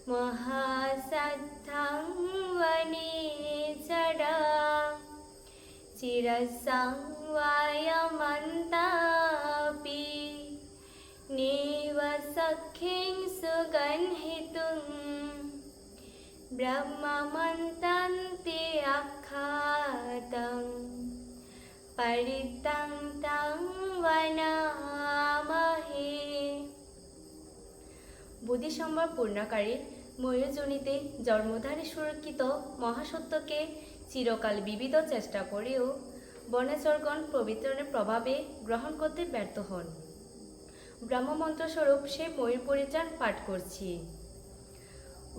महासत्थं वनेचरा चिरसंवायमन्तापि निवसख्यं सुगन्हितुं ब्रह्ममन्तन्ति अख्यातं परितं तं वनामहे। বুদ্ধিসম্ভার পূর্ণাকারী ময়ূরজনিতে জন্মধারী সুরক্ষিত মহাসত্যকে চিরকাল বিবিধ চেষ্টা করেও বনেচরগণ পবিত্রণের প্রভাবে গ্রহণ করতে ব্যর্থ হন। ব্রহ্মমন্ত্রস্বরূপ সেই ময়ূর পরিত্রাণ পাঠ করছি।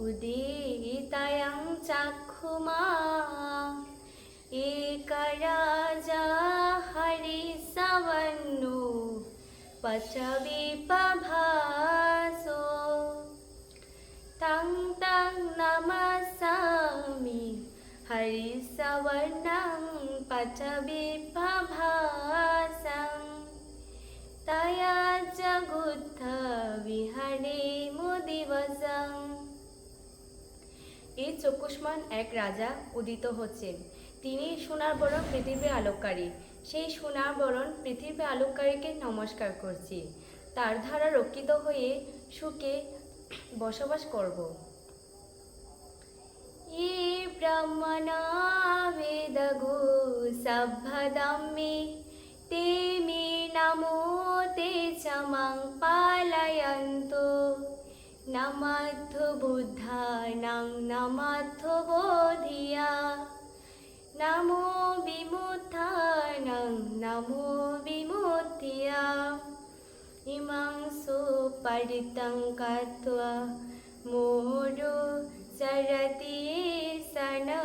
উদিতায়াং চাক্ষুমা একরাজা হরিসবন্নু পচবিপভাসো তং তং নমস্যামি হরিসবর্ণং পচবিপভাসং তয়া জগুত্থ বিহারে মুদিবসং। এই চক্ষুষ্মান এক রাজা উদিত হচ্ছেন। তিনি সোনার বরণ পৃথিবীর আলোককারী। সেই সোনার বরণ পৃথিবীর আলোককারীকে নমস্কার করছি। তার দ্বারা রক্ষিত হয়ে সুখে বসবাস করব। ये ब्रह्मणा वेदगो सभ्यदम्मे ते मे नमो ते च मां पालयन्तु नमद्धो बुद्धानां नमद्धो बोधिया नमो विमुक्तानां नमो विमुक्त्या इमां सुपरितं कृत्वा मोरो चरति सना।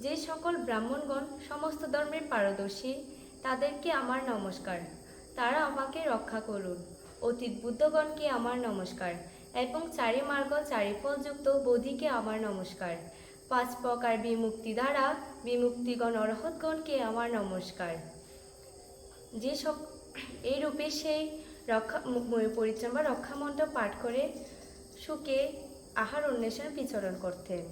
যে সকল ব্রাহ্মণগণ সমস্ত ধর্মের পারদর্শী তাদেরকে আমার নমস্কার। তারা আমাকে রক্ষা করুন। অতীত বুদ্ধগণকে আমার নমস্কার এবং চারি মার্গ চারি ফলযুক্ত বোধিকে আমার নমস্কার। পাঁচ প্রকার বিমুক্তি দ্বারা বিমুক্তিগণ অরহৎগণকে আমার নমস্কার। যে সব এই রূপে সেই পরিত্রাণ বা রক্ষামন্ত্র পাঠ করে সুখে আহার অন্বেষণ বিচরণ করতেন।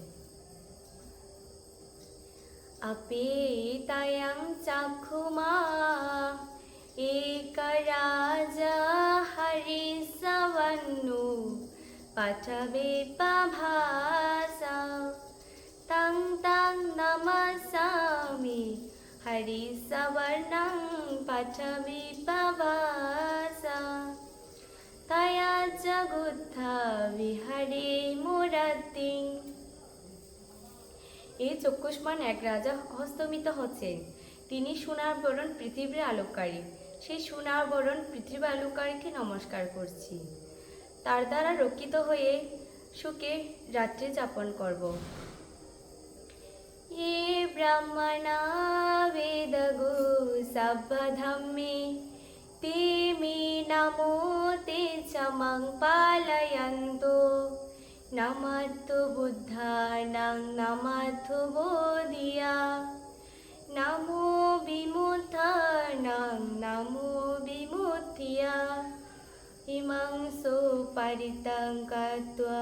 अपेतयं चक्षुमा एकराजा हरिसवन्नु पठवेपभासा तं तं नमस्यामि हरिसवर्णं पठवेपभासा तया जगुत्थ विहरे मुरतिं। এই চক্ষুষ্মান এক রাজা হস্তমিত হচ্ছেন। তিনি সোনার বরণ পৃথিবীর আলোককারী। সেই সোনার বরণ পৃথিবীর আলোককারীকে নমস্কার করছি। তার দ্বারা রক্ষিত হয়ে সুখে রাত্রি যাপন করব। ये ब्रह्मणा वेदगो सभ्यधम्मे ते मे नमो ते च मां पालयन्तु नमद्धो बुद्धानां नमद्धो बोधिया नमो विमुक्तानां नमो विमुक्त्या इमां सुपरितं कृत्वा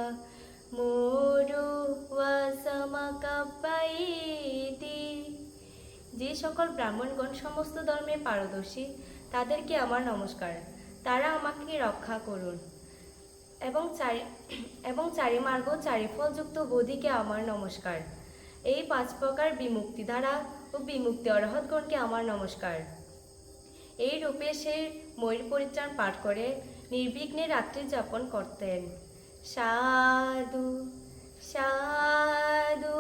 मोरो वसमकपयेति। যে সকল ব্রাহ্মণগণ সমস্ত ধর্মে পারদর্শী তাদেরকে আমার নমস্কার। তারা আমাকে রক্ষা করুন এবং চারি মার্গ চারি ফলযুক্ত বোধিকে আমার নমস্কার। এই পাঁচ প্রকার বিমুক্তি দ্বারা ও বিমুক্তি অরহৎগণকে আমার নমস্কার। এই রূপে সে ময়ূর পরিত্রাণ পাঠ করে নির্বিঘ্নে রাত্রি যাপন করতেন। সাধু সাধু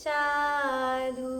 সাধু।